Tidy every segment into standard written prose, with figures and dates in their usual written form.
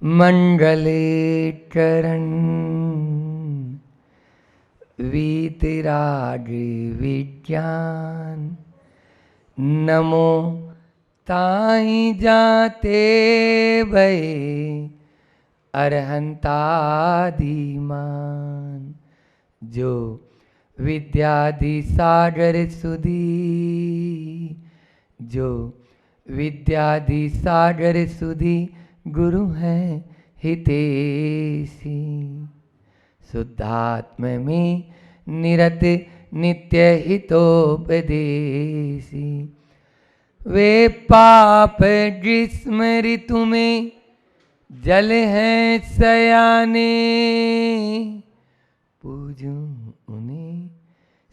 मंगले चरण वीतराग विज्ञान नमो ताई जाते भये अरहंतादिमान जो विद्यादि सागर सुधी जो विद्यादि सागर सुधी गुरु हैं हितेशी शुद्धात्म में निरत नित्य हितोपदेशी वे पाप ग्रीष्म ऋतु में जल हैं सयाने पूजूं उन्हें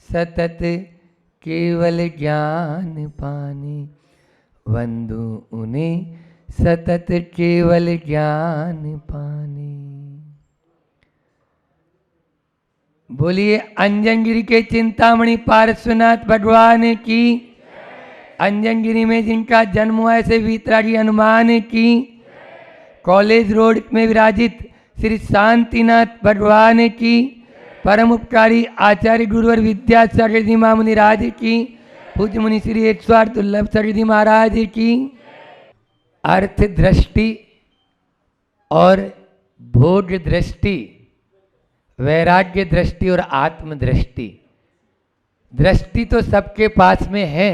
सतत केवल ज्ञान पाने वंदू उन्हें सतत केवल ज्ञान पाने। बोलिए अंजनगिरी के चिंतामणि पार्श्वनाथ भगवान की। अंजनगिरी में जिनका जन्म हुआ ऐसे वीतरागी हनुमान की। कॉलेज रोड में विराजित श्री शांतिनाथ भगवान की। परम उपकारी आचार्य गुरुवर विद्यासागर जी महामुनि राज की। पूज्य मुनि श्री 108 दुर्लभ सर जी महाराज की। अर्थ दृष्टि और भोग दृष्टि, वैराग्य दृष्टि और आत्म दृष्टि। दृष्टि तो सबके पास में है,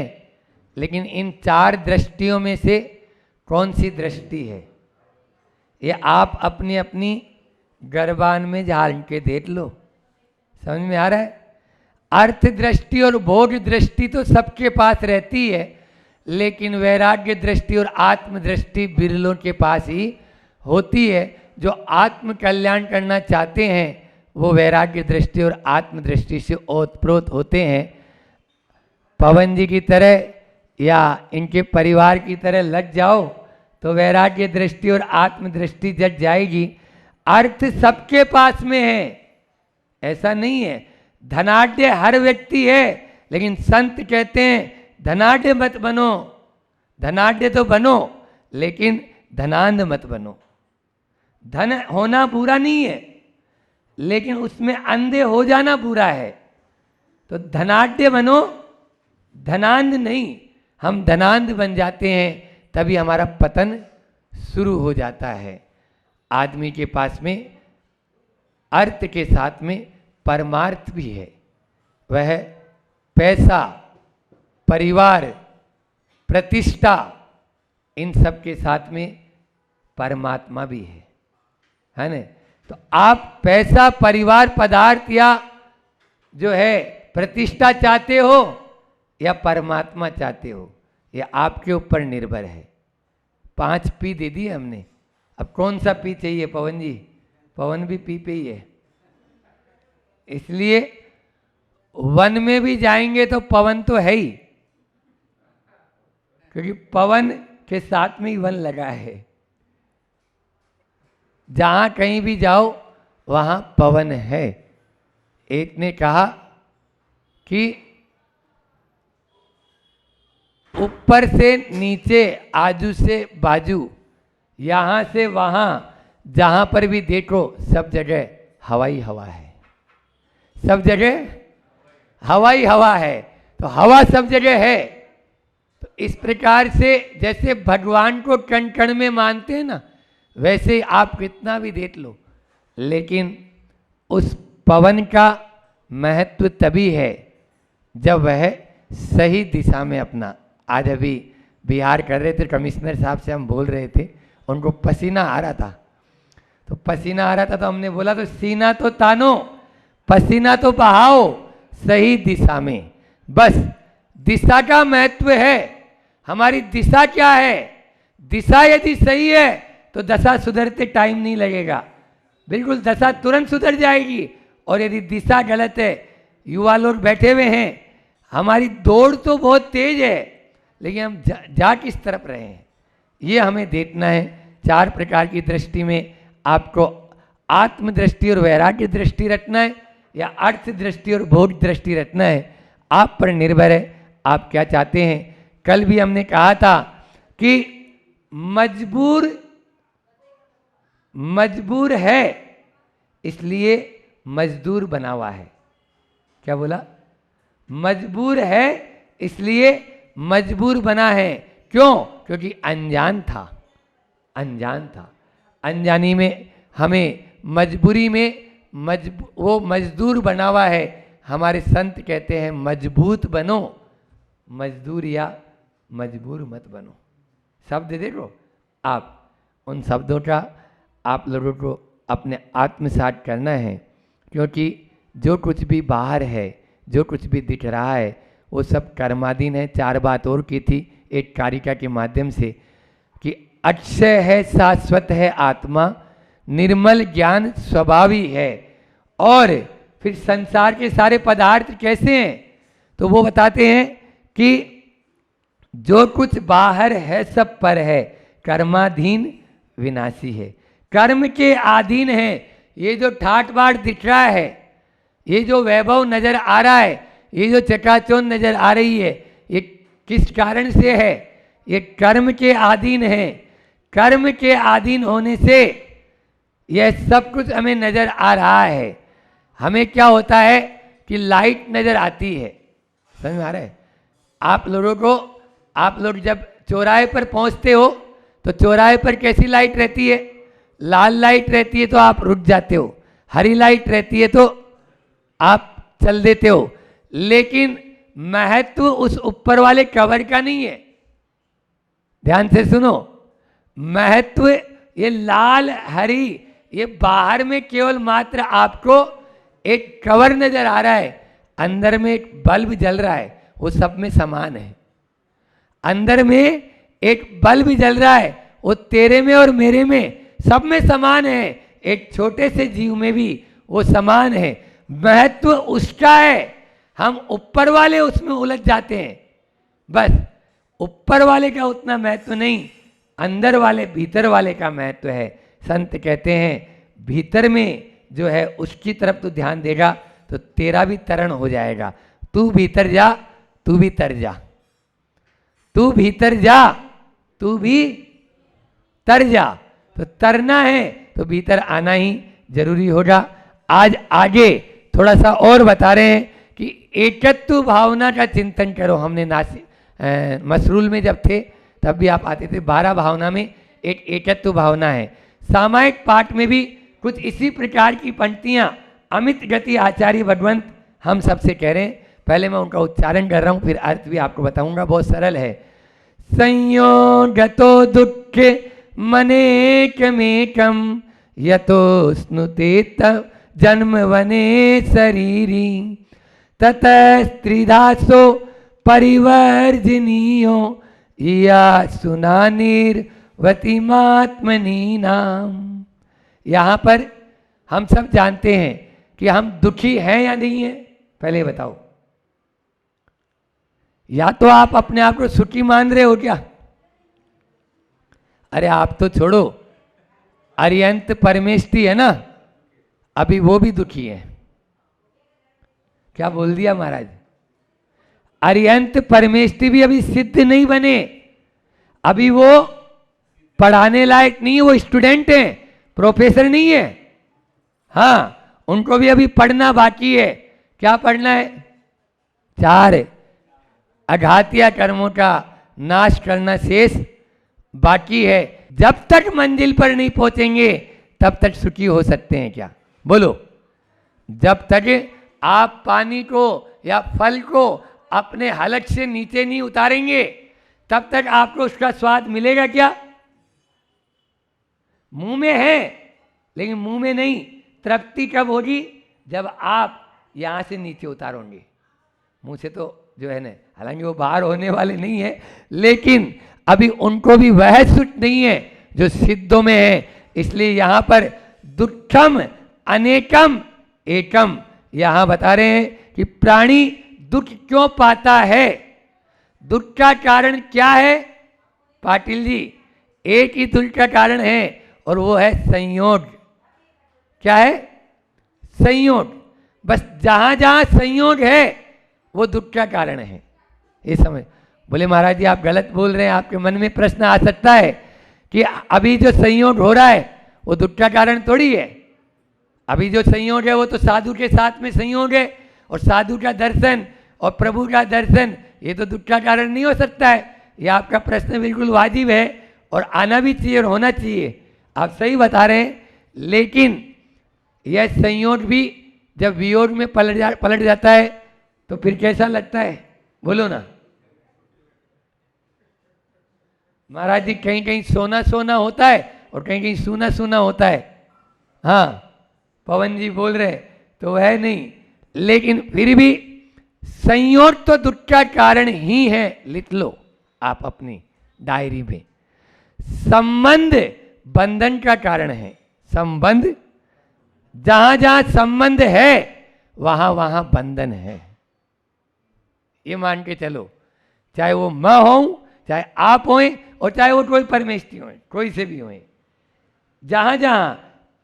लेकिन इन चार दृष्टियों में से कौन सी दृष्टि है, ये आप अपनी अपनी गर्भान में झाल के देख लो। समझ में आ रहा है? अर्थ दृष्टि और भोग दृष्टि तो सबके पास रहती है, लेकिन वैराग्य दृष्टि और आत्म दृष्टि बिरलों के पास ही होती है। जो आत्म कल्याण करना चाहते हैं वो वैराग्य दृष्टि और आत्म दृष्टि से ओतप्रोत होते हैं। पवन जी की तरह या इनके परिवार की तरह लग जाओ तो वैराग्य दृष्टि और आत्म दृष्टि जग जाएगी। अर्थ सबके पास में है, ऐसा नहीं है। धनाढ्य हर व्यक्ति है, लेकिन संत कहते हैं धनाढ्य मत बनो। धनाढ्य तो बनो, लेकिन धनांध मत बनो। धन होना बुरा नहीं है, लेकिन उसमें अंधे हो जाना बुरा है। तो धनाढ्य बनो, धनांध नहीं। हम धनांध बन जाते हैं तभी हमारा पतन शुरू हो जाता है। आदमी के पास में अर्थ के साथ में परमार्थ भी है। वह पैसा, परिवार, प्रतिष्ठा, इन सब के साथ में परमात्मा भी है ना? तो आप पैसा, परिवार, पदार्थ या जो है प्रतिष्ठा चाहते हो या परमात्मा चाहते हो, ये आपके ऊपर निर्भर है। 5 पी दे दिए हमने, अब कौन सा पी चाहिए पवन जी? पवन भी पी पे ही है। इसलिए वन में भी जाएंगे तो पवन तो है ही, क्योंकि पवन के साथ में ही वन लगा है। जहां कहीं भी जाओ वहां पवन है। एक ने कहा कि ऊपर से नीचे, आजू से बाजू, यहां से वहां, जहां पर भी देखो सब जगह हवाई हवा है। सब जगह हवाई हवा है, तो हवा सब जगह है। तो इस प्रकार से जैसे भगवान को कण कण में मानते हैं ना, वैसे आप कितना भी देख लो, लेकिन उस पवन का महत्व तभी है जब वह सही दिशा में अपना। आज अभी बिहार कर रहे थे, कमिश्नर साहब से हम बोल रहे थे, उनको पसीना आ रहा था। तो पसीना आ रहा था तो हमने बोला तो सीना तो तानो, पसीना तो बहाओ सही दिशा में। बस दिशा का महत्व है। हमारी दिशा क्या है? दिशा यदि सही है तो दशा सुधरते टाइम नहीं लगेगा, बिल्कुल दशा तुरंत सुधर जाएगी। और यदि दिशा गलत है, युवा लोग बैठे हुए हैं, हमारी दौड़ तो बहुत तेज है, लेकिन हम जा किस तरफ रहे हैं ये हमें देखना है। 4 प्रकार की दृष्टि में आपको आत्म दृष्टि और वैराग्य दृष्टि रखना है या अर्थ दृष्टि और भोग दृष्टि रखना है, आप पर निर्भर है आप क्या चाहते हैं। कल भी हमने कहा था कि मजबूर मजबूर है इसलिए मजदूर बना हुआ है। क्या बोला? मजबूर है इसलिए मजबूर बना है। क्यों? क्योंकि अनजान था, अनजान था। अनजानी में हमें मजबूरी में वो मजदूर बना हुआ है। हमारे संत कहते हैं मजबूत बनो, मजदूर या मजबूर मत बनो। शब्द देखो आप, उन शब्दों का आप लोगों को अपने आत्मसात करना है, क्योंकि जो कुछ भी बाहर है, जो कुछ भी दिख रहा है, वो सब कर्माधीन है। चार बात और की थी एक कारिका के माध्यम से कि अक्षय है, शाश्वत है आत्मा, निर्मल ज्ञान स्वभावी है। और फिर संसार के सारे पदार्थ कैसे हैं? तो वो बताते हैं कि जो कुछ बाहर है सब पर है, कर्माधीन विनाशी है। कर्म के अधीन है। ये जो ठाट बाट दिख रहा है, ये जो वैभव नजर आ रहा है, ये जो चकाचौंध नजर आ रही है, ये किस कारण से है? ये कर्म के अधीन है। कर्म के अधीन होने से यह सब कुछ हमें नजर आ रहा है। हमें क्या होता है कि लाइट नजर आती है, समझ में आ रहा है? आप लोगों को, आप लोग जब चौराहे पर पहुंचते हो तो चौराहे पर कैसी लाइट रहती है? लाल लाइट रहती है तो आप रुक जाते हो, हरी लाइट रहती है तो आप चल देते हो। लेकिन महत्व उस ऊपर वाले कवर का नहीं है। ध्यान से सुनो, महत्व ये लाल हरी, ये बाहर में केवल मात्र आपको एक कवर नजर आ रहा है, अंदर में एक बल्ब जल रहा है, वो सब में समान है। अंदर में एक बल्ब जल रहा है, वो तेरे में और मेरे में सब में समान है। एक छोटे से जीव में भी वो समान है। महत्व उसका है, हम ऊपर वाले उसमें उलझ जाते हैं। बस ऊपर वाले का उतना महत्व नहीं, अंदर वाले भीतर वाले का महत्व है। संत कहते हैं भीतर में जो है उसकी तरफ तू ध्यान देगा तो तेरा भी तरण हो जाएगा। तू भीतर जा, तू भी तर जा, तू भीतर जा, तू भी तर जा। तो तरना है तो भीतर आना ही जरूरी होगा। आज आगे थोड़ा सा और बता रहे हैं कि एकत्व भावना का चिंतन करो। हमने मसरूल में जब थे तब भी आप आते थे। 12 भावना में एक एकत्व भावना है। सामायिक पाठ में भी कुछ इसी प्रकार की पंक्तियां अमित गति आचार्य भगवंत हम सबसे कह रहे हैं। पहले मैं उनका उच्चारण कर रहा हूं, फिर अर्थ भी आपको बताऊंगा। बहुत सरल है। संयोगतो दुख मनेकमेकम यतो स्नुते जन्म वने शरीरी ततः त्रिधासो परिवर्जनीयो या सुनानिर्वतिमात्मनी नाम। यहाँ पर हम सब जानते हैं कि हम दुखी हैं या नहीं है? पहले बताओ। या तो आप अपने आप को सुखी मान रहे हो क्या? अरे आप तो छोड़ो, अरियंत परमेष्टि है ना, अभी वो भी दुखी है। क्या बोल दिया महाराज? अरियंत परमेष्टि भी अभी सिद्ध नहीं बने, अभी वो पढ़ाने लायक नहीं है। वो स्टूडेंट हैं, प्रोफेसर नहीं है। हाँ, उनको भी अभी पढ़ना बाकी है। क्या पढ़ना है? 4 अघातिया कर्मों का नाश करना शेष बाकी है। जब तक मंजिल पर नहीं पहुंचेंगे तब तक सुखी हो सकते हैं क्या? बोलो। जब तक आप पानी को या फल को अपने हलक से नीचे नहीं उतारेंगे तब तक आपको उसका स्वाद मिलेगा क्या? मुंह में है लेकिन मुंह में नहीं। तृप्ति कब होगी? जब आप यहां से नीचे उतारोगे। मुंह से तो जो है ना, हालांकि वो बाहर होने वाले नहीं है, लेकिन अभी उनको भी वह सुख नहीं है जो सिद्धों में है। इसलिए यहां पर दुखम अनेकम एकम यहां बता रहे हैं कि प्राणी दुख क्यों पाता है, दुख का कारण क्या है? पाटिल जी, एक ही दुख का कारण है और वो है संयोग। क्या है? संयोग। बस जहां जहां संयोग है वो दुख का कारण है। ये समझ। बोले महाराज जी आप गलत बोल रहे हैं, आपके मन में प्रश्न आ सकता है कि अभी जो संयोग हो रहा है वो दुख का कारण थोड़ी है। अभी जो संयोग है वो तो साधु के साथ में संयोग है, और साधु का दर्शन और प्रभु का दर्शन ये तो दुख का कारण नहीं हो सकता है। ये आपका प्रश्न बिल्कुल वाजिब है और आना भी चाहिए और होना चाहिए, आप सही बता रहे हैं। लेकिन यह संयोग भी जब वियोग में पलट जाता है तो फिर कैसा लगता है, बोलो ना महाराज जी। कहीं कहीं सोना सोना होता है और कहीं कहीं सूना सूना होता है। हाँ पवन जी बोल रहे तो वह नहीं, लेकिन फिर भी संयोग तो दुख का कारण ही है। लिख लो आप अपनी डायरी में, संबंध बंधन का कारण है। संबंध, जहां जहां संबंध है वहां वहां बंधन है, ये मान के चलो। चाहे वो मैं हूं, चाहे आप हों, और चाहे वो कोई परमेष्ठी हो, कोई से भी हों, जहां जहां।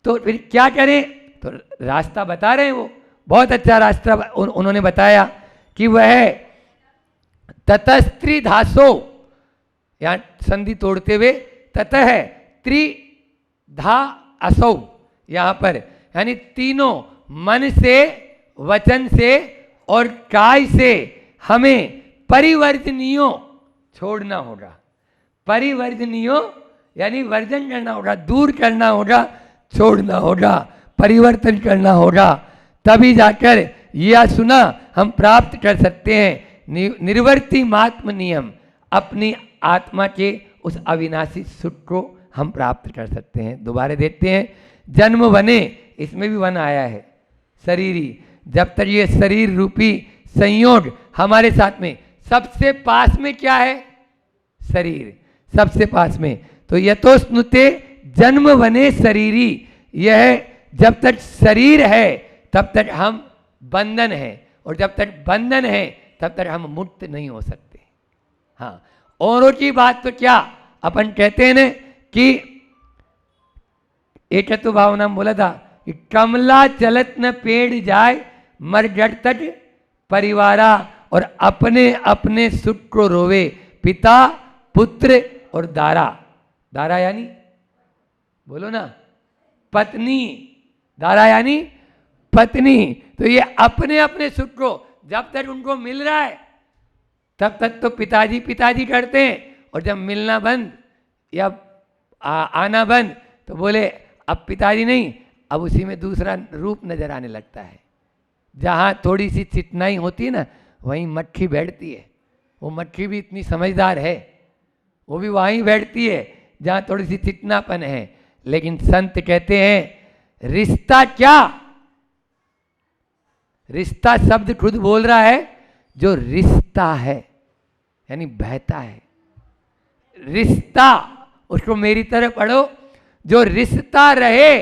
तो फिर क्या करें, तो रास्ता बता रहे हैं वो, बहुत अच्छा रास्ता उन्होंने बताया कि वह ततस्त्री धासो, यहां संधि तोड़ते हुए ततः त्रिधा असौ, यहां पर यानी तीनों मन से, वचन से और काय से हमें परिवर्जनीयों छोड़ना होगा। परिवर्जनीयों यानी वर्जन करना होगा, दूर करना होगा, छोड़ना होगा, परिवर्तन करना होगा, तभी जाकर यह सुना हम प्राप्त कर सकते हैं निर्वर्ती मात्म नियम। अपनी आत्मा के उस अविनाशी सुख को हम प्राप्त कर सकते हैं। दोबारा देखते हैं, जन्म बने, इसमें भी वन आया है शरीरी। जब तक ये शरीर रूपी संयोग हमारे साथ में, सबसे पास में क्या है, शरीर सबसे पास में। तो यतोस्नुते जन्म बने शरीरी, यह जब तक शरीर है तब तक हम बंधन है, और जब तक बंधन है तब तक हम मुक्त नहीं हो सकते। हाँ, औरों की बात तो क्या, अपन कहते हैं ना कि एक तो भावना बोला था कि कमला चलत न पेड़ जाए, मर जट तट परिवारा, और अपने अपने सुख को रोवे पिता पुत्र और दारा। दारा यानी बोलो ना पत्नी, दारा यानी पत्नी। तो ये अपने अपने सुख को जब तक उनको मिल रहा है तब तक तो पिताजी पिताजी करते हैं, और जब मिलना बंद या आना बंद तो बोले अब पिताजी नहीं, अब उसी में दूसरा रूप नजर आने लगता है। जहाँ थोड़ी सी चितनाई होती है ना, वहीं मक्खी बैठती है। वो मक्खी भी इतनी समझदार है, वो भी वहीं बैठती है जहाँ थोड़ी सी चितनापन है। लेकिन संत कहते हैं रिश्ता क्या, रिश्ता शब्द खुद बोल रहा है, जो रिश्ता है यानी बहता है। रिश्ता, उसको मेरी तरह पढ़ो, जो रिश्ता रहे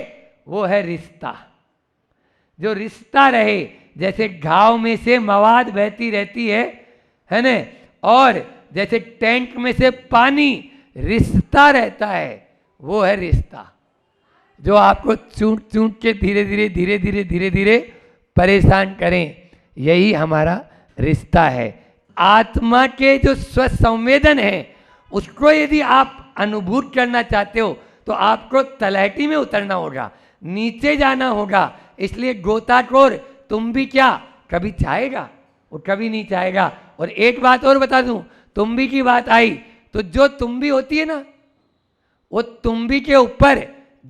वो है रिश्ता। जो रिश्ता रहे, जैसे घाव में से मवाद बहती रहती है ना, और जैसे टैंक में से पानी रिश्ता रहता है, वो है रिश्ता। जो आपको चूंट चूंट के धीरे धीरे धीरे धीरे धीरे धीरे परेशान करें, यही हमारा रिश्ता है। आत्मा के जो स्वसंवेदन है, उसको यदि आप अनुभूत करना चाहते हो तो आपको तलहटी में उतरना होगा, नीचे जाना होगा। इसलिए गोताखोर तुम भी क्या कभी चाहेगा, वो कभी नहीं चाहेगा। और एक बात और बता दूं, तुम्बी की बात आई तो जो तुम्बी होती है ना, वो तुम्बी के ऊपर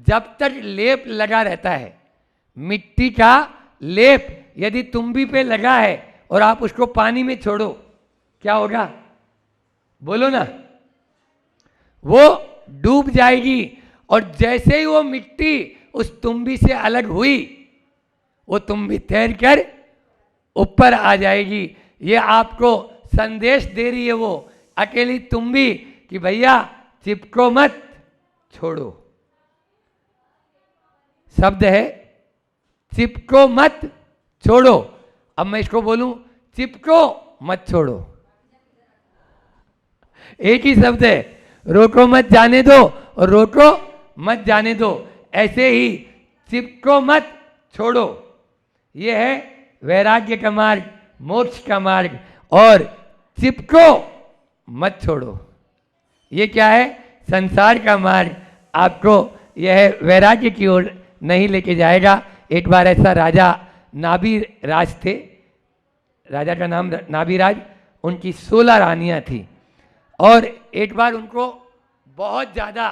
जब तक लेप लगा रहता है, मिट्टी का लेप यदि तुम्बी पे लगा है और आप उसको पानी में छोड़ो, क्या होगा बोलो ना, वो डूब जाएगी। और जैसे ही वो मिट्टी उस तुम्बी से अलग हुई, वो तुम्बी तैर कर ऊपर आ जाएगी। ये आपको संदेश दे रही है वो अकेली तुम्बी कि भैया चिपको मत, छोड़ो। शब्द है चिपको मत छोड़ो। अब मैं इसको बोलूं चिपको मत छोड़ो, एक ही शब्द है। रोको मत जाने दो और रोको मत जाने दो, ऐसे ही चिपको मत छोड़ो। ये है वैराग्य का मार्ग, मोक्ष का मार्ग। और चिपको मत छोड़ो, ये क्या है, संसार का मार्ग। आपको यह वैराग्य की ओर नहीं लेके जाएगा। एक बार ऐसा राजा नाभिराज थे, राजा का नाम नाभिराज, उनकी 16 रानियां थी और एक बार उनको बहुत ज़्यादा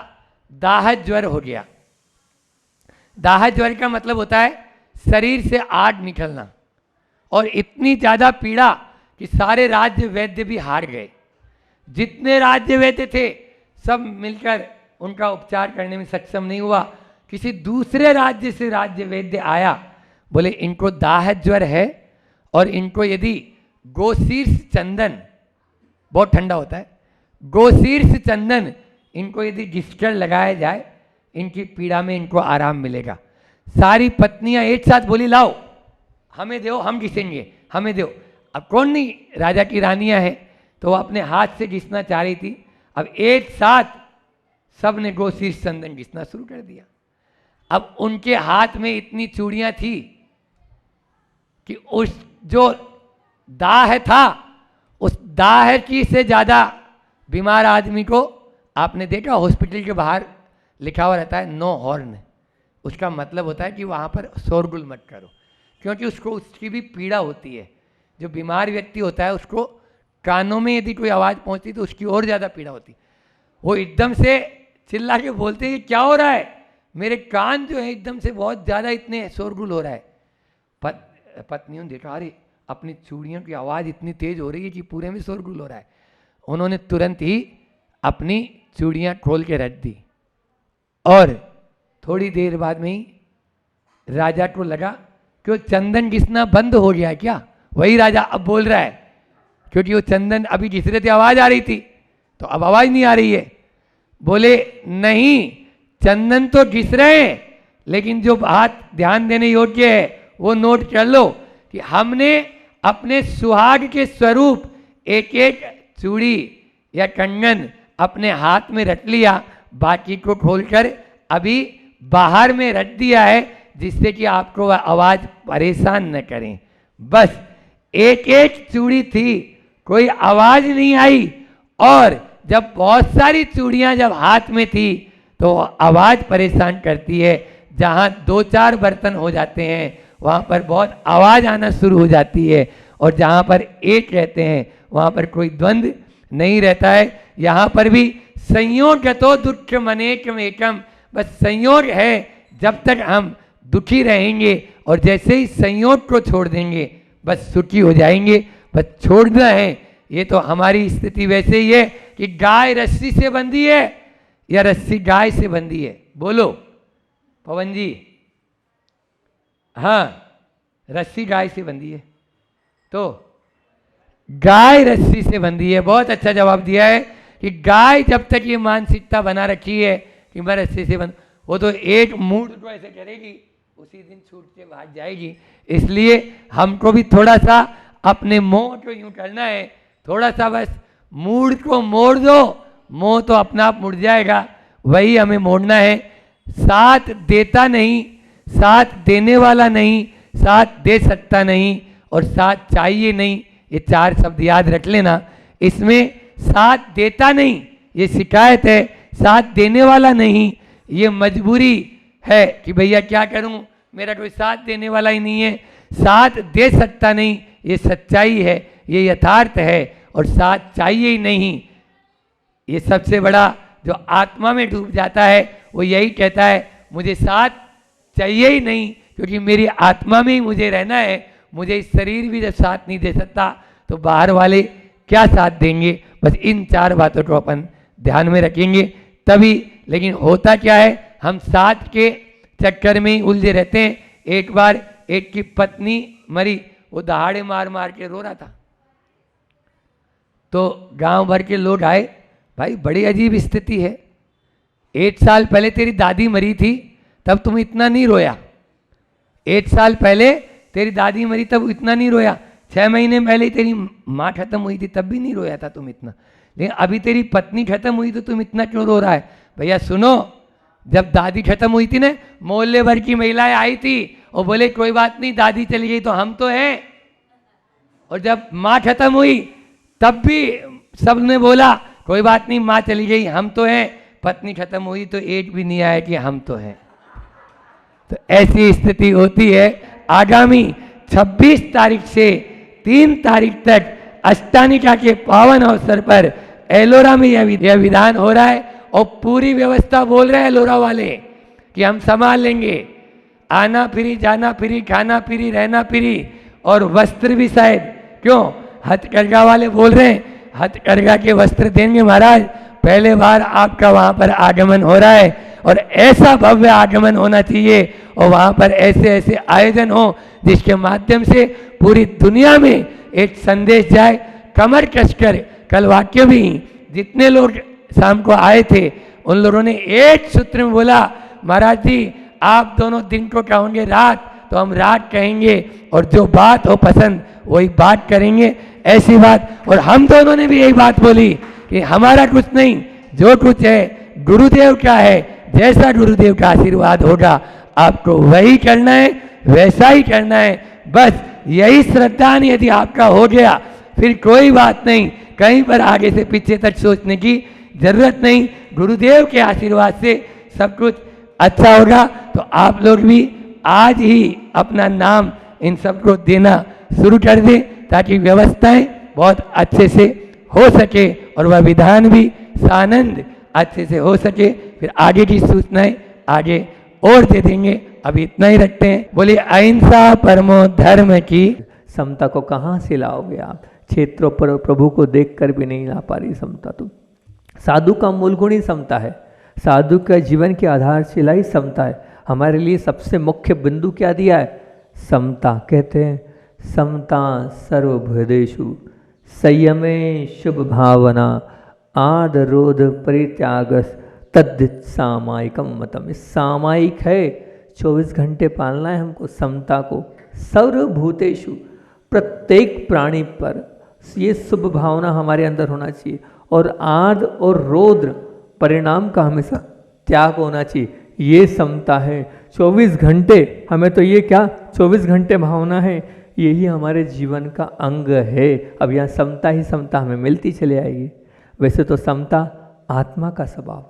दाह ज्वर हो गया। दाह ज्वर का मतलब होता है शरीर से आग निकलना, और इतनी ज़्यादा पीड़ा कि सारे राज्य वैद्य भी हार गए। जितने राज्य वैद्य थे सब मिलकर उनका उपचार करने में सक्षम नहीं हुआ। किसी दूसरे राज्य से राज्य वैद्य आया, बोले इनको दाह ज्वर है और इनको यदि गोशीर्ष चंदन, बहुत ठंडा होता है, गोशीर्ष चंदन इनको यदि घिसकर लगाया जाए, इनकी पीड़ा में इनको आराम मिलेगा। सारी पत्नियां एक साथ बोली लाओ हमें दो, हम घिसेंगे, हमें दो। अब कौन नहीं, राजा की रानियां हैं तो वो अपने हाथ से घिसना चाह रही थी। अब एक साथ सब ने गोशीर्ष चंदन घिसना शुरू कर दिया। अब उनके हाथ में इतनी चूड़ियां थी कि उस जो दाह था, उस दाह की से ज़्यादा बीमार आदमी को आपने देखा हॉस्पिटल के बाहर लिखा हुआ रहता है नो हॉर्न। उसका मतलब होता है कि वहाँ पर शोरगुल मत करो, क्योंकि उसको उसकी भी पीड़ा होती है। जो बीमार व्यक्ति होता है उसको कानों में यदि कोई आवाज़ पहुँचती तो उसकी और ज़्यादा पीड़ा होती। वो एकदम से चिल्ला के बोलते हैं क्या हो रहा है, मेरे कान जो है एकदम से बहुत ज़्यादा इतने शोरगुल हो रहा है। पत्नियों ने देखा अरे अपनी चूड़ियों की आवाज़ इतनी तेज़ हो रही है कि पूरे में शोरगुल हो रहा है। उन्होंने तुरंत ही अपनी चूड़ियाँ खोल के रख दी और थोड़ी देर बाद में ही राजा को लगा कि वो चंदन घिसना बंद हो गया क्या। वही राजा अब बोल रहा है, क्योंकि वो चंदन अभी घिस रहे थे, आवाज़ आ रही थी, तो अब आवाज़ नहीं आ रही है। बोले नहीं, चंदन तो घिस रहे हैं, लेकिन जो बात ध्यान देने योग्य है वो नोट कर लो कि हमने अपने सुहाग के स्वरूप एक एक चूड़ी या कंगन अपने हाथ में रख लिया, बाकी को खोलकर अभी बाहर में रख दिया है, जिससे कि आपको वह आवाज़ परेशान न करें। बस एक एक चूड़ी थी, कोई आवाज़ नहीं आई। और जब बहुत सारी चूड़ियाँ जब हाथ में थी तो आवाज़ परेशान करती है। जहाँ 2-4 बर्तन हो जाते हैं वहाँ पर बहुत आवाज़ आना शुरू हो जाती है, और जहाँ पर एक रहते हैं वहाँ पर कोई द्वंद्व नहीं रहता है। यहाँ पर भी संयोगतो दुःखम अनेकम एकम, बस संयोग है। जब तक हम दुखी रहेंगे और जैसे ही संयोग को छोड़ देंगे बस सुखी हो जाएंगे। बस छोड़ना है। ये तो हमारी स्थिति वैसे ही है कि गाय रस्सी से बंधी है या रस्सी गाय से बंधी है। बोलो पवन जी। हाँ, रस्सी गाय से बंधी है, तो गाय रस्सी से बंधी है। बहुत अच्छा जवाब दिया है कि गाय जब तक ये मानसिकता बना रखी है कि मैं रस्सी से बंध, वो तो एक मूड को ऐसे करेगी, उसी दिन छूट के भाग जाएगी। इसलिए हमको भी थोड़ा सा अपने मोह को यूं करना है, थोड़ा सा बस मूड को मोड़ दो, मोह तो अपना आप मुड़ जाएगा। वही हमें मोड़ना है। साथ देता नहीं, साथ देने वाला नहीं, साथ दे सकता नहीं, और साथ चाहिए नहीं। ये 4 शब्द याद रख लेना। इसमें साथ देता नहीं ये शिकायत है, साथ देने वाला नहीं ये मजबूरी है कि भैया क्या करूं, मेरा कोई साथ देने वाला ही नहीं है। साथ दे सकता नहीं ये सच्चाई है, ये यथार्थ है। और साथ चाहिए ही नहीं, ये सबसे बड़ा जो आत्मा में डूब जाता है वो यही कहता है मुझे साथ चाहिए ही नहीं, क्योंकि मेरी आत्मा में ही मुझे रहना है। मुझे इस शरीर भी जब साथ नहीं दे सकता तो बाहर वाले क्या साथ देंगे। बस इन 4 बातों को अपन ध्यान में रखेंगे तभी। लेकिन होता क्या है, हम साथ के चक्कर में ही उलझे रहते हैं। एक बार एक की पत्नी मरी, वो दहाड़े मार मार के रो रहा था, तो गांव भर के लोग आए, भाई बड़ी अजीब स्थिति है, 1 साल पहले तेरी दादी मरी थी तब तुम इतना नहीं रोया, 1 साल पहले तेरी दादी मरी तब इतना नहीं रोया, 6 महीने पहले तेरी माँ खत्म हुई थी तब भी नहीं रोया था तुम इतना, लेकिन अभी तेरी पत्नी खत्म हुई तो तुम इतना क्यों रो रहा है। भैया सुनो, जब दादी खत्म हुई थी ना, मोहल्ले भर की महिलाएं आई थी और बोले कोई बात नहीं दादी चली गई तो हम तो हैं, और जब माँ खत्म हुई तब भी सब ने बोला कोई बात नहीं माँ चली गई हम तो हैं, पत्नी खत्म हुई तो एक भी नहीं आया कि हम तो हैं। तो ऐसी स्थिति होती है। आगामी 26 तारीख से 3 तारीख तक अष्टानिका के पावन अवसर पर एलोरा में यह विधान हो रहा है और पूरी व्यवस्था बोल रहे हैं एलोरा वाले कि हम संभाल लेंगे। आना फ्री, जाना फ्री, खाना फ्री, रहना फ्री और वस्त्र भी शायद, क्यों हथकरघा वाले बोल रहे हैं हथकरघा के वस्त्र देंगे महाराज। पहले बार आपका वहां पर आगमन हो रहा है और ऐसा भव्य आगमन होना चाहिए और वहां पर ऐसे ऐसे आयोजन हो जिसके माध्यम से पूरी दुनिया में एक संदेश जाए। कमर कसकर कल वाक्य भी जितने लोग शाम को आए थे उन लोगों ने एक सूत्र में बोला, महाराज जी आप दोनों दिन को कहोगे रात तो हम रात कहेंगे और जो बात हो पसंद वही बात करेंगे। ऐसी बात, और हम दोनों ने भी यही बात बोली कि हमारा कुछ नहीं, जो कुछ है गुरुदेव का है, जैसा गुरुदेव का आशीर्वाद होगा आपको वही करना है, वैसा ही करना है। बस यही श्रद्धा नहीं, यदि आपका हो गया फिर कोई बात नहीं, कहीं पर आगे से पीछे तक सोचने की जरूरत नहीं। गुरुदेव के आशीर्वाद से सब कुछ अच्छा होगा। तो आप लोग भी आज ही अपना नाम इन सबको देना शुरू कर दें ताकि व्यवस्थाएं बहुत अच्छे से हो सके और वह विधान भी सानंद अच्छे से हो सके। फिर आगे की सूचनाएं आगे और दे देंगे, अभी इतना ही रखते हैं। बोलिए अहिंसा परमो धर्म की। समता को कहाँ से लाओगे आप? क्षेत्रों पर प्रभु को देखकर भी नहीं ला पा रही समता। तो साधु का मूल गुण ही समता है, साधु का जीवन की आधारशिला ही समता है। हमारे लिए सबसे मुख्य बिंदु क्या दिया है? समता। कहते हैं समता सर्वभूतेषु संयमे शुभ भावना आद रोध परित्यागस तद्धित सामायिकम मतम। इस सामायिक है, 24 घंटे पालना है हमको समता को। सर्वभूतेषु प्रत्येक प्राणी पर ये शुभ भावना हमारे अंदर होना चाहिए और आद और रौद्र परिणाम का हमेशा त्याग होना चाहिए। ये समता है। 24 घंटे हमें तो ये क्या 24 घंटे भावना है, यही हमारे जीवन का अंग है। अब यहाँ समता ही समता हमें मिलती चली आएगी। वैसे तो समता आत्मा का स्वभाव है,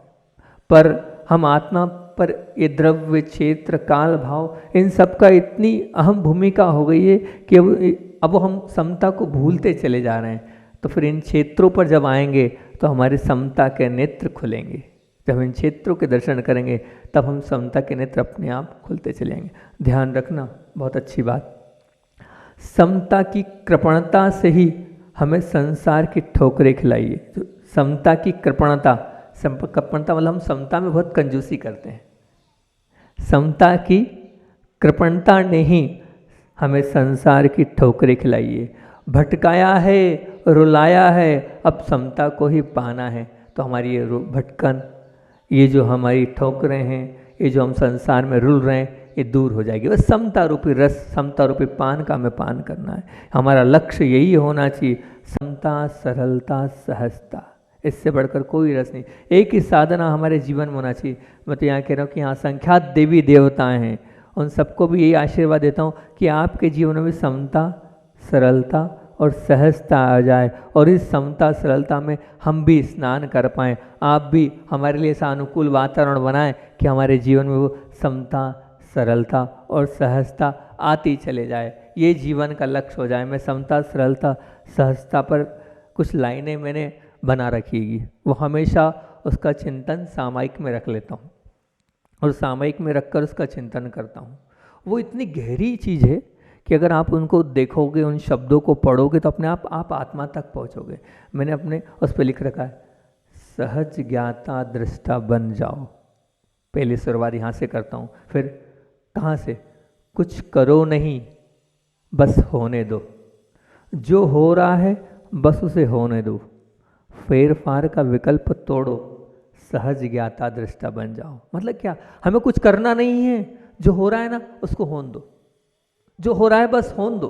पर हम आत्मा पर ये द्रव्य क्षेत्र काल भाव इन सब का इतनी अहम भूमिका हो गई है कि अब हम समता को भूलते चले जा रहे हैं। तो फिर इन क्षेत्रों पर जब आएंगे तो हमारे समता के नेत्र खुलेंगे। जब इन क्षेत्रों के दर्शन करेंगे तब हम समता के नेत्र अपने आप खुलते चले जाएंगे। ध्यान रखना, बहुत अच्छी बात। समता की कृपणता से ही हमें संसार की ठोकरें खिलाइए। तो समता की कृपणता, कृपणता मतलब हम समता में बहुत कंजूसी करते हैं। समता की कृपणता ने ही हमें संसार की ठोकरें खिलाइए, भटकाया है, रुलाया है। अब समता को ही पाना है तो हमारी ये भटकन, ये जो हमारी ठोकरें हैं, ये जो हम संसार में रुल रहे हैं, ये दूर हो जाएगी। बस समता रूपी रस, समता रूपी पान का हमें पान करना है। हमारा लक्ष्य यही होना चाहिए, समता, सरलता, सहजता। इससे बढ़कर कोई रस नहीं। एक ही साधना हमारे जीवन में होना चाहिए। मैं तो यहाँ कह रहा हूँ कि यहाँ संख्यात देवी देवताएं हैं, उन सबको भी यही आशीर्वाद देता हूँ कि आपके जीवन में समता, सरलता और सहजता आ जाए और इस समता सरलता में हम भी स्नान कर पाएँ। आप भी हमारे लिए ऐसा अनुकूल वातावरण बनाएं कि हमारे जीवन में वो समता, सरलता और सहजता आती चले जाए। ये जीवन का लक्ष्य हो जाए। मैं समता, सरलता, सहजता पर कुछ लाइनें मैंने बना रखीगी, वो हमेशा उसका चिंतन सामायिक में रख लेता हूँ और सामायिक में रखकर उसका चिंतन करता हूँ। वो इतनी गहरी चीज़ है कि अगर आप उनको देखोगे, उन शब्दों को पढ़ोगे तो अपने आप आत्मा तक पहुँचोगे। मैंने अपने उस पर लिख रखा है, सहज ज्ञाता दृष्टा बन जाओ। पहली शुरुआत यहाँ से करता हूँ, फिर कहाँ से? कुछ करो नहीं, बस होने दो। जो हो रहा है बस उसे होने दो। फेर फार का विकल्प तोड़ो, सहज ज्ञाता दृष्टा बन जाओ। मतलब क्या? हमें कुछ करना नहीं है, जो हो रहा है ना उसको होने दो। जो हो रहा है बस होने दो,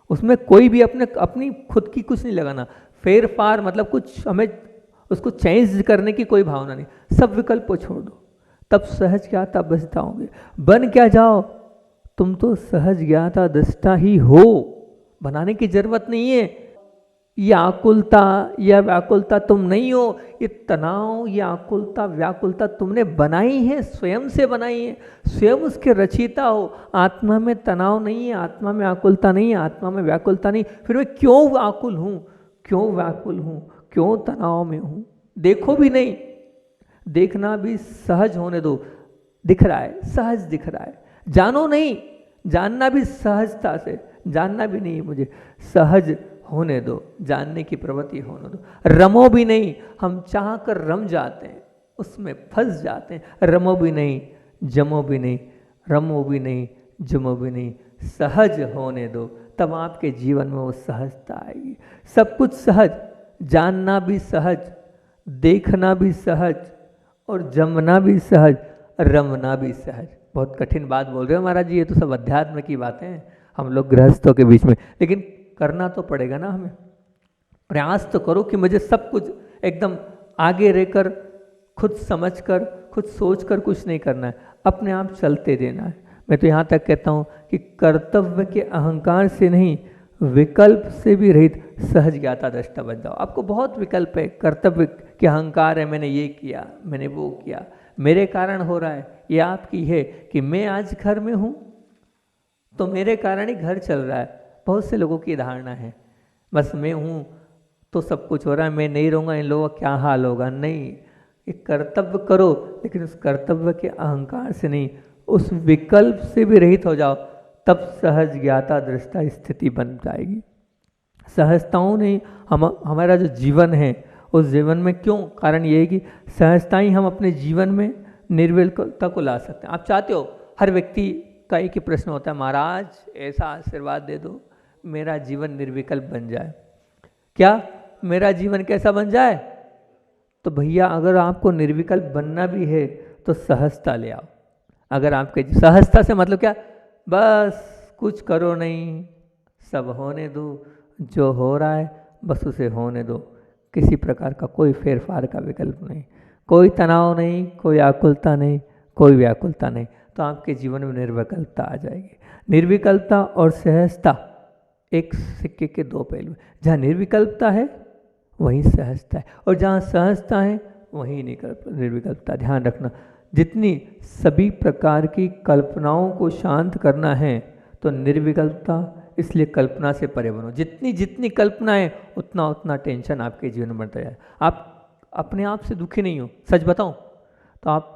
उसमें कोई भी अपनी खुद की कुछ नहीं लगाना। फेर फार मतलब कुछ हमें उसको चेंज करने की कोई भावना नहीं, सब विकल्प को छोड़ दो, तब सहज ज्ञाता बस जाओगे। बन क्या जाओ? तुम तो सहज ज्ञाता दृष्टा ही हो, बनाने की जरूरत नहीं है। ये आकुलता या व्याकुलता तुम नहीं हो, ये तनाव, ये आकुलता व्याकुलता तुमने बनाई है, स्वयं से बनाई है, स्वयं उसके रचयिता हो। आत्मा में तनाव नहीं है, आत्मा में आकुलता नहीं है, आत्मा में व्याकुलता नहीं, फिर मैं क्यों आकुल हूँ, क्यों व्याकुल हूँ, क्यों तनाव में हूँ? देखो भी नहीं, देखना भी सहज होने दो। दिख रहा है, सहज दिख रहा है। जानो नहीं, जानना भी सहजता से, जानना भी नहीं मुझे, सहज होने दो, जानने की प्रवृत्ति होने दो। रमो भी नहीं, हम चाह कर रम जाते हैं, उसमें फंस जाते हैं। रमो भी नहीं, जमो भी नहीं, रमो भी नहीं, जमो भी नहीं, सहज होने दो, तब आपके जीवन में वो सहजता आएगी। सब कुछ सहज, जानना भी सहज, देखना भी सहज, और जमना भी सहज, रमना भी सहज। बहुत कठिन बात बोल रहे हो महाराज जी, ये तो सब अध्यात्म की बातें हैं, हम लोग गृहस्थों के बीच में, लेकिन करना तो पड़ेगा ना हमें। प्रयास तो करो कि मुझे सब कुछ एकदम आगे रहकर, खुद समझकर, खुद सोचकर कुछ नहीं करना है, अपने आप चलते देना है। मैं तो यहाँ तक कहता हूँ कि कर्तव्य के अहंकार से नहीं, विकल्प से भी रहित सहज ज्ञाता दृष्टा बन जाओ। आपको बहुत विकल्प है, कर्तव्य के अहंकार है, मैंने ये किया, मैंने वो किया, मेरे कारण हो रहा है, ये आपकी है कि मैं आज घर में हूँ तो मेरे कारण ही घर चल रहा है। बहुत से लोगों की धारणा है, बस मैं हूँ तो सब कुछ हो रहा है, मैं नहीं रहूँगा इन लोगों का क्या हाल होगा। नहीं, एक कर्तव्य करो, लेकिन उस कर्तव्य के अहंकार से नहीं, उस विकल्प से भी रहित हो जाओ, तब सहज ज्ञाता दृष्टा स्थिति बन जाएगी। सहजताओं नहीं, हमारा जो जीवन है उस जीवन में क्यों, कारण ये है कि सहजता ही हम अपने जीवन में निर्विकल्पता को ला सकते हैं। आप चाहते हो, हर व्यक्ति का एक ही प्रश्न होता है, महाराज ऐसा आशीर्वाद दे दो मेरा जीवन निर्विकल्प बन जाए। क्या मेरा जीवन कैसा बन जाए? तो भैया अगर आपको निर्विकल्प बनना भी है तो सहजता ले आओ। अगर आपके सहजता से मतलब क्या, बस कुछ करो नहीं, सब होने दो, जो हो रहा है बस उसे होने दो, किसी प्रकार का कोई फेरफार का विकल्प नहीं, कोई तनाव नहीं, कोई आकुलता नहीं, कोई व्याकुलता नहीं, तो आपके जीवन में निर्विकल्पता आ जाएगी। निर्विकल्पता और सहजता एक सिक्के के दो पहलू। जहाँ निर्विकल्पता है वहीं सहजता है, और जहाँ सहजता है वहीं निर्विकल्पता। ध्यान रखना, जितनी सभी प्रकार की कल्पनाओं को शांत करना है तो निर्विकल्पता, इसलिए कल्पना से परे बनो। जितनी जितनी कल्पना है उतना उतना टेंशन आपके जीवन में बढ़ता है। आप अपने आप से दुखी नहीं हो, सच बताऊं तो आप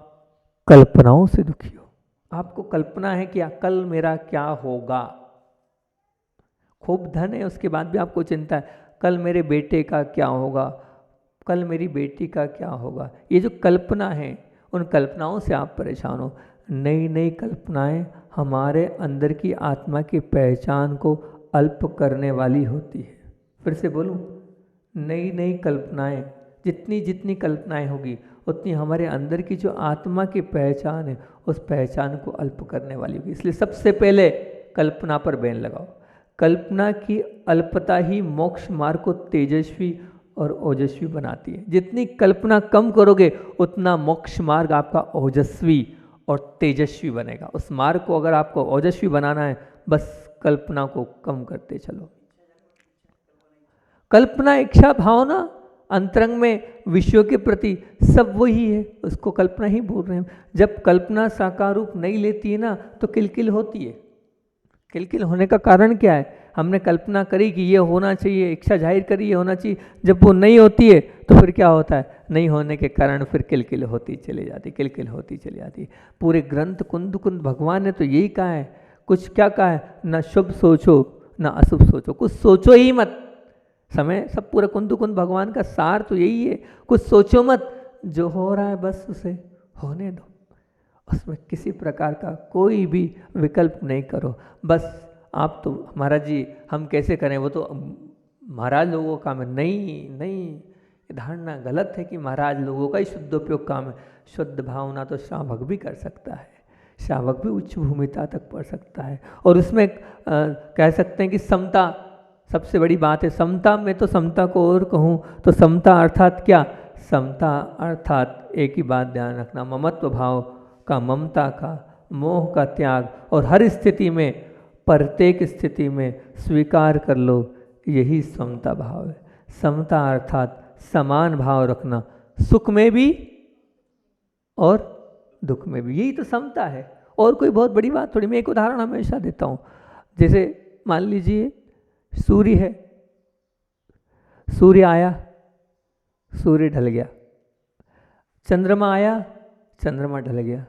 कल्पनाओं से दुखी हो। आपको कल्पना है कि कल मेरा क्या होगा, खूब धन है उसके बाद भी आपको चिंता है कल मेरे बेटे का क्या होगा, कल मेरी बेटी का क्या होगा। ये जो कल्पना है, उन कल्पनाओं से आप परेशान हो। नई नई कल्पनाएं हमारे अंदर की आत्मा की पहचान को अल्प करने वाली होती है। फिर से बोलूं, नई नई कल्पनाएं, जितनी जितनी कल्पनाएं होगी उतनी हमारे अंदर की जो आत्मा की पहचान है उस पहचान को अल्प करने वाली होगी। इसलिए सबसे पहले कल्पना पर बैन लगाओ। कल्पना की अल्पता ही मोक्ष मार्ग को तेजस्वी और ओजस्वी बनाती है। जितनी कल्पना कम करोगे उतना मोक्ष मार्ग आपका ओजस्वी और तेजस्वी बनेगा। उस मार्ग को अगर आपको ओजस्वी बनाना है, बस कल्पना को कम करते चलो। कल्पना, इच्छा, भावना, अंतरंग में विषयों के प्रति सब वही है, उसको कल्पना ही बोल रहे हैं। जब कल्पना साकार रूप नहीं लेती है ना तो किलकिल होती है। किलकिल होने का कारण क्या है? हमने कल्पना करी कि ये होना चाहिए, इच्छा जाहिर करी ये होना चाहिए, जब वो नहीं होती है तो फिर क्या होता है? नहीं होने के कारण फिर किलकिल होती चली जाती, किलकिल होती चली जाती। पूरे ग्रंथ कुंद कुंद भगवान ने तो यही कहा है, कुछ क्या कहा है? ना शुभ सोचो ना अशुभ सोचो, कुछ सोचो ही मत। समय सब पूरा कुंद कुंद भगवान का सार तो यही है, कुछ सोचो मत, जो हो रहा है बस उसे होने दो, उसमें किसी प्रकार का कोई भी विकल्प नहीं करो। बस आप तो महाराज जी हम कैसे करें, वो तो महाराज लोगों का काम है। नहीं नहीं, धारणा गलत है कि महाराज लोगों का ही शुद्धोपयोग काम है। शुद्ध भावना तो श्रावक भी कर सकता है, श्रावक भी उच्च भूमिता तक पढ़ सकता है। और उसमें कह सकते हैं कि समता सबसे बड़ी बात है। समता में तो समता को और कहूँ तो समता अर्थात क्या? समता अर्थात एक ही बात ध्यान रखना, ममत्व भाव का, ममता का, मोह का त्याग, और हर स्थिति में, प्रत्येक स्थिति में स्वीकार कर लो, यही समता भाव है। समता अर्थात समान भाव रखना, सुख में भी और दुख में भी, यही तो समता है। और कोई बहुत बड़ी बात थोड़ी। मैं एक उदाहरण हमेशा देता हूँ, जैसे मान लीजिए सूर्य है, सूर्य आया, सूर्य ढल गया, चंद्रमा आया, चंद्रमा ढल गया,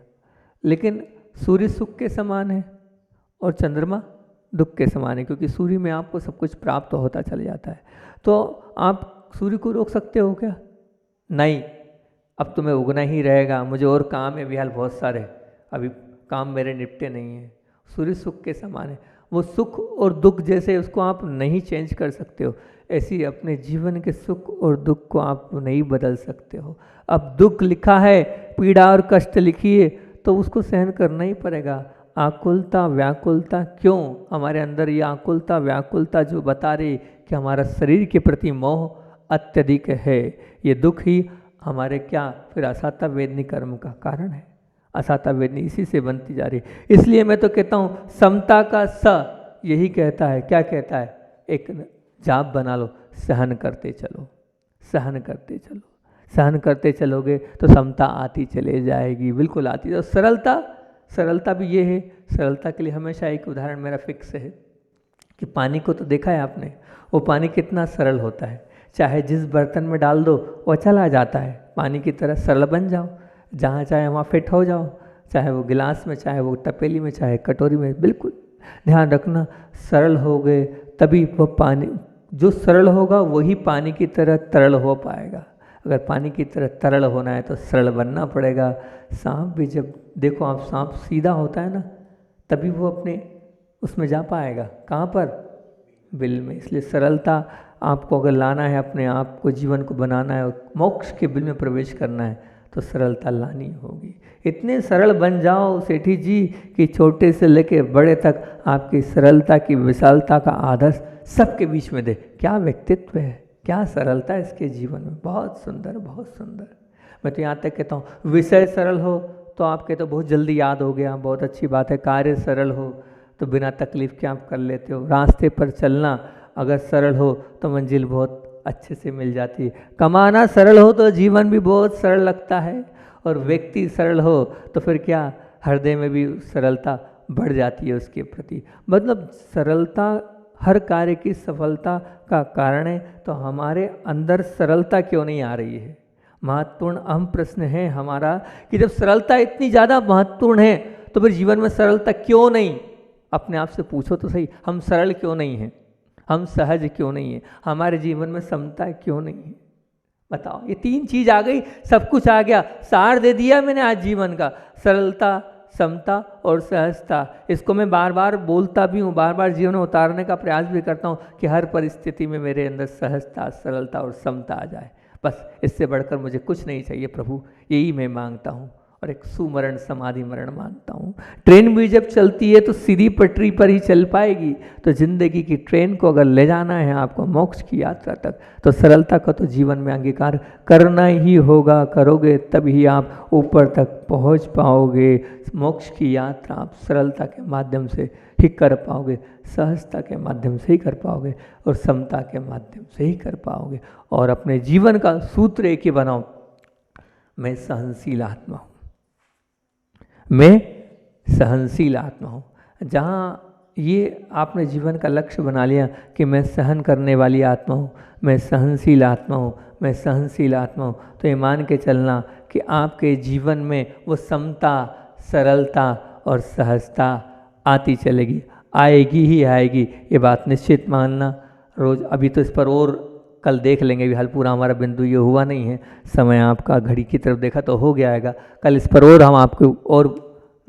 लेकिन सूर्य सुख के समान है और चंद्रमा दुख के समान है, क्योंकि सूर्य में आपको सब कुछ प्राप्त होता चला जाता है। तो आप सूर्य को रोक सकते हो क्या? नहीं, अब तुम्हें उगना ही रहेगा, मुझे और काम है बिहाल बहुत सारे, अभी काम मेरे निपटे नहीं हैं। सूर्य सुख के समान है, वो सुख और दुख जैसे उसको आप नहीं चेंज कर सकते हो, ऐसी अपने जीवन के सुख और दुख को आप नहीं बदल सकते हो। अब दुख लिखा है, पीड़ा और कष्ट लिखी है, तो उसको सहन करना ही पड़ेगा। आकुलता व्याकुलता, क्यों हमारे अंदर ये आकुलता व्याकुलता जो बता रही कि हमारा शरीर के प्रति मोह अत्यधिक है, ये दुख ही हमारे क्या फिर असाता वेदनी कर्म का कारण है। असाता वेदनी इसी से बनती जा रही है। इसलिए मैं तो कहता हूँ समता का स यही कहता है, क्या कहता है, एक जाप बना लो, सहन करते चलो, सहन करते चलो, सहन करते चलोगे तो समता आती चले जाएगी, बिल्कुल आती है। और सरलता, सरलता भी ये है, सरलता के लिए हमेशा एक उदाहरण मेरा फिक्स है कि पानी को तो देखा है आपने, वो पानी कितना सरल होता है, चाहे जिस बर्तन में डाल दो वो चला जाता है, पानी की तरह सरल बन जाओ, जहाँ चाहे वहाँ फिट हो जाओ, चाहे वो गिलास में, चाहे वो तपेली में, चाहे कटोरी में। बिल्कुल ध्यान रखना, सरल हो गए तभी वो पानी, जो सरल होगा वही पानी की तरह तरल हो पाएगा। अगर पानी की तरह तरल होना है तो सरल बनना पड़ेगा। सांप भी जब देखो आप, सांप सीधा होता है ना, तभी वो अपने उसमें जा पाएगा, कहाँ पर, बिल में। इसलिए सरलता आपको अगर लाना है, अपने आप को जीवन को बनाना है और मोक्ष के बिल में प्रवेश करना है तो सरलता लानी होगी। इतने सरल बन जाओ सेठी जी कि छोटे से लेके बड़े तक आपकी सरलता की विशालता का आदर्श सबके बीच में दे। क्या व्यक्तित्व है, क्या सरलता है इसके जीवन में, बहुत सुंदर, बहुत सुंदर। मैं तो यहाँ तक कहता हूँ विषय सरल हो तो आपके तो बहुत जल्दी याद हो गया, बहुत अच्छी बात है। कार्य सरल हो तो बिना तकलीफ के आप कर लेते हो। रास्ते पर चलना अगर सरल हो तो मंजिल बहुत अच्छे से मिल जाती है। कमाना सरल हो तो जीवन भी बहुत सरल लगता है, और व्यक्ति सरल हो तो फिर क्या, हृदय में भी सरलता बढ़ जाती है उसके प्रति। मतलब सरलता हर कार्य की सफलता का कारण है। तो हमारे अंदर सरलता क्यों नहीं आ रही है? महत्वपूर्ण अहम प्रश्न है हमारा कि जब सरलता इतनी ज़्यादा महत्वपूर्ण है तो फिर जीवन में सरलता क्यों नहीं? अपने आप से पूछो तो सही, हम सरल क्यों नहीं हैं, हम सहज क्यों नहीं हैं, हमारे जीवन में समता क्यों नहीं है? बताओ, ये तीन चीज आ गई, सब कुछ आ गया, सार दे दिया मैंने आज जीवन का, सरलता, समता और सहजता। इसको मैं बार बार बोलता भी हूँ, बार बार जीवन में उतारने का प्रयास भी करता हूँ कि हर परिस्थिति में मेरे अंदर सहजता, सरलता और समता आ जाए। बस इससे बढ़कर मुझे कुछ नहीं चाहिए प्रभु, यही मैं मांगता हूँ और एक सुमरण समाधि मरण मानता हूँ। ट्रेन भी जब चलती है तो सीधी पटरी पर ही चल पाएगी। तो जिंदगी की ट्रेन को अगर ले जाना है आपको मोक्ष की यात्रा तक, तो सरलता का तो जीवन में अंगीकार करना ही होगा। करोगे तभी आप ऊपर तक पहुँच पाओगे। मोक्ष की यात्रा आप सरलता के माध्यम से ही कर पाओगे, सहजता के माध्यम से ही कर पाओगे और समता के माध्यम से ही कर पाओगे। और अपने जीवन का सूत्र एक ही बनाओ, मैं सहनशील आत्मा हूँ, मैं सहनशील आत्मा हूँ। जहाँ ये आपने जीवन का लक्ष्य बना लिया कि मैं सहन करने वाली आत्मा हूँ, मैं सहनशील आत्मा हूँ, मैं सहनशील आत्मा हूँ, तो ये मान के चलना कि आपके जीवन में वो समता, सरलता और सहजता आती चलेगी, आएगी ही आएगी, ये बात निश्चित मानना। रोज़ अभी तो इस पर और कल देख लेंगे, भी हाल पूरा हमारा बिंदु ये हुआ नहीं है, समय आपका घड़ी की तरफ देखा तो हो गया आएगा, कल इस पर और हम आपको और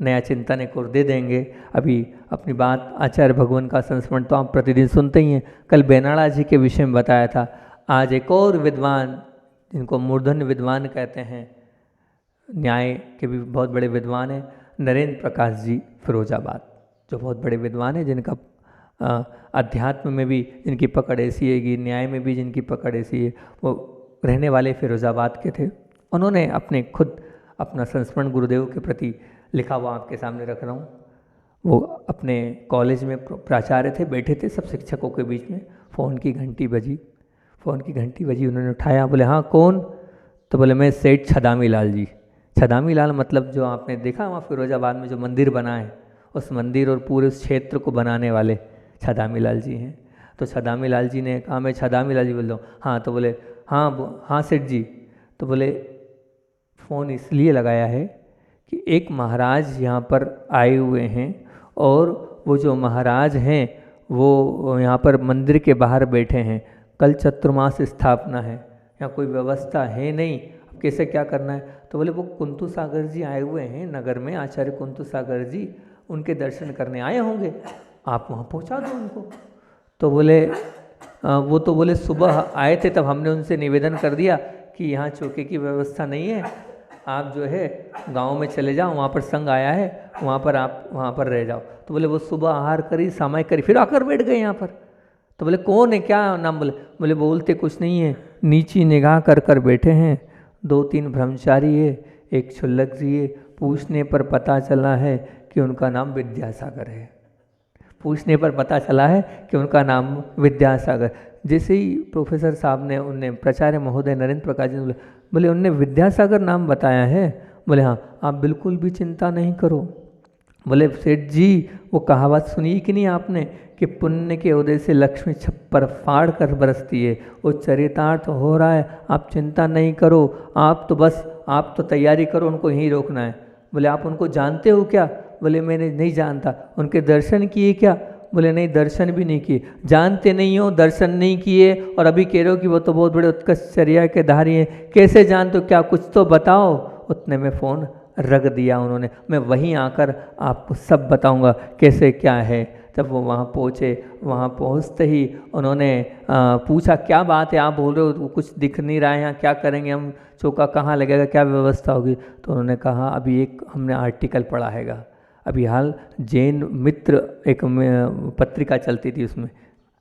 नया चिंतन एक और दे देंगे। अभी अपनी बात आचार्य भगवान का संस्मरण तो आप प्रतिदिन सुनते ही हैं, कल बेनाड़ा जी के विषय में बताया था। आज एक और विद्वान, जिनको मूर्धन्य विद्वान कहते हैं, न्याय के भी बहुत बड़े विद्वान हैं, नरेंद्र प्रकाश जी फिरोजाबाद, जो बहुत बड़े विद्वान हैं, जिनका अध्यात्म में भी जिनकी पकड़ ऐसी है कि न्याय में भी जिनकी पकड़ ऐसी है, वो रहने वाले फिरोजाबाद के थे। उन्होंने अपने खुद अपना संस्मरण गुरुदेव के प्रति लिखा हुआ आपके सामने रख रहा हूँ। वो अपने कॉलेज में प्राचार्य थे, बैठे थे सब शिक्षकों के बीच में, फ़ोन की घंटी बजी, फ़ोन की घंटी बजी, उन्होंने उठाया, बोले हाँ कौन? तो बोले मैं सेठ छदामी लाल जी। छदामी लाल मतलब जो आपने देखा वहाँ फिरोजाबाद में जो मंदिर बना है, उस मंदिर और पूरे उस क्षेत्र को बनाने वाले छदामी लाल जी हैं। तो छदामी लाल जी ने कहा मैं छदामी लाल जी बोल रहा हूँ। हाँ तो बोले हाँ सेठ जी। तो बोले फ़ोन इसलिए लगाया है कि एक महाराज यहाँ पर आए हुए हैं और वो जो महाराज हैं वो यहाँ पर मंदिर के बाहर बैठे हैं। कल चतुर्मास स्थापना है, यहाँ कोई व्यवस्था है नहीं, अब कैसे क्या करना है? तो बोले वो कुंतु सागर जी आए हुए हैं नगर में, आचार्य कुंतु सागर जी, उनके दर्शन करने आए होंगे, आप वहाँ पहुँचा दो उनको। तो बोले वो तो बोले सुबह आए थे, तब हमने उनसे निवेदन कर दिया कि यहाँ चौके की व्यवस्था नहीं है, आप जो है गांव में चले जाओ, वहाँ पर संघ आया है, वहाँ पर आप वहाँ पर रह जाओ। तो बोले वो सुबह आहार करी, समय करी, फिर आकर बैठ गए यहाँ पर। तो बोले कौन है, क्या नाम? बोले बोलते कुछ नहीं है, नीची निगाह कर कर बैठे हैं, 2-3 ब्रह्मचारी है, एक क्षुल्लक जी है, पूछने पर पता चला है कि उनका नाम विद्यासागर है। पूछने पर पता चला है कि उनका नाम विद्यासागर। जैसे ही प्रोफेसर साहब ने उनने प्राचार्य महोदय नरेंद्र प्रकाश जी ने बोले उनने विद्यासागर नाम बताया है? बोले हाँ। आप बिल्कुल भी चिंता नहीं करो। बोले सेठ जी वो कहावत सुनी कि नहीं आपने कि पुण्य के उदय से लक्ष्मी छप्पर फाड़ कर बरसती है, वो चरितार्थ हो रहा है, आप चिंता नहीं करो, आप तो तैयारी करो, उनको यहीं रोकना है। बोले आप उनको जानते हो क्या? बोले मैंने नहीं जानता। उनके दर्शन किए क्या? बोले नहीं, दर्शन भी नहीं किए। जानते नहीं हो, दर्शन नहीं किए और अभी कह रहे हो कि वो तो बहुत बड़े उत्कृष्ट चर्या के धारी हैं, कैसे जानते हो? क्या कुछ तो बताओ। उतने में फ़ोन रख दिया उन्होंने। मैं वहीं आकर आपको सब बताऊंगा कैसे क्या है। जब वो वहाँ पहुँचे, वहाँ पहुँचते ही उन्होंने पूछा क्या बात है, आप बोल रहे हो कुछ दिख नहीं रहा है, यहाँ क्या करेंगे हम, चौका कहाँ लगेगा, क्या व्यवस्था होगी? तो उन्होंने कहा अभी एक हमने आर्टिकल पढ़ा हैगा, अभी हाल जैन मित्र एक पत्रिका चलती थी उसमें,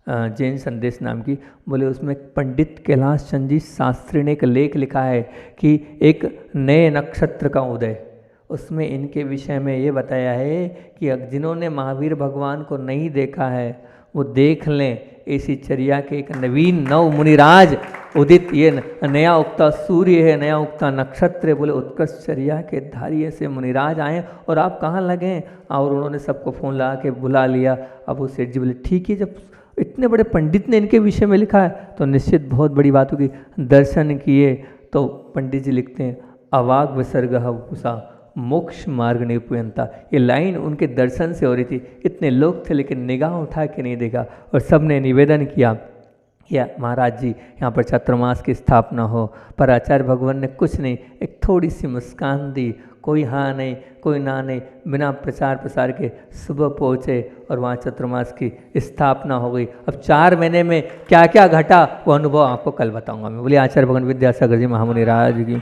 जैन संदेश नाम की। बोले उसमें पंडित कैलाश चंद जी शास्त्री ने एक लेख लिखा है कि एक नए नक्षत्र का उदय, उसमें इनके विषय में ये बताया है कि जिन्होंने महावीर भगवान को नहीं देखा है वो देख लें, ऐसी चर्या के एक नवीन नव मुनिराज उदित, ये नया उगता सूर्य है, नया उगता नक्षत्र है। बोले उत्कृष्ट चर्या के धारी ऐसे मुनिराज आए और आप कहाँ लगे? और उन्होंने सबको फ़ोन लगा के बुला लिया। अब वो सेठ जी बोले ठीक है, जब इतने बड़े पंडित ने इनके विषय में लिखा है तो निश्चित बहुत बड़ी बात होगी। दर्शन किए तो पंडित जी लिखते हैं अवाग विसर्ग पुषा मोक्ष मार्ग निपुयंता, ये लाइन उनके दर्शन से हो रही थी। इतने लोग थे लेकिन निगाह उठा के नहीं देखा और सब ने निवेदन किया या महाराज जी यहाँ पर चातुर्मास की स्थापना हो। पर आचार्य भगवान ने कुछ नहीं, एक थोड़ी सी मुस्कान दी, कोई हाँ नहीं कोई ना नहीं, बिना प्रचार प्रसार के सुबह पहुँचे और वहाँ चातुर्मास की स्थापना हो गई। अब 4 महीने में क्या क्या घटा वो अनुभव आपको कल बताऊंगा मैं। बोलिए आचार्य भगवान विद्यासागर जी महामुनि राज की।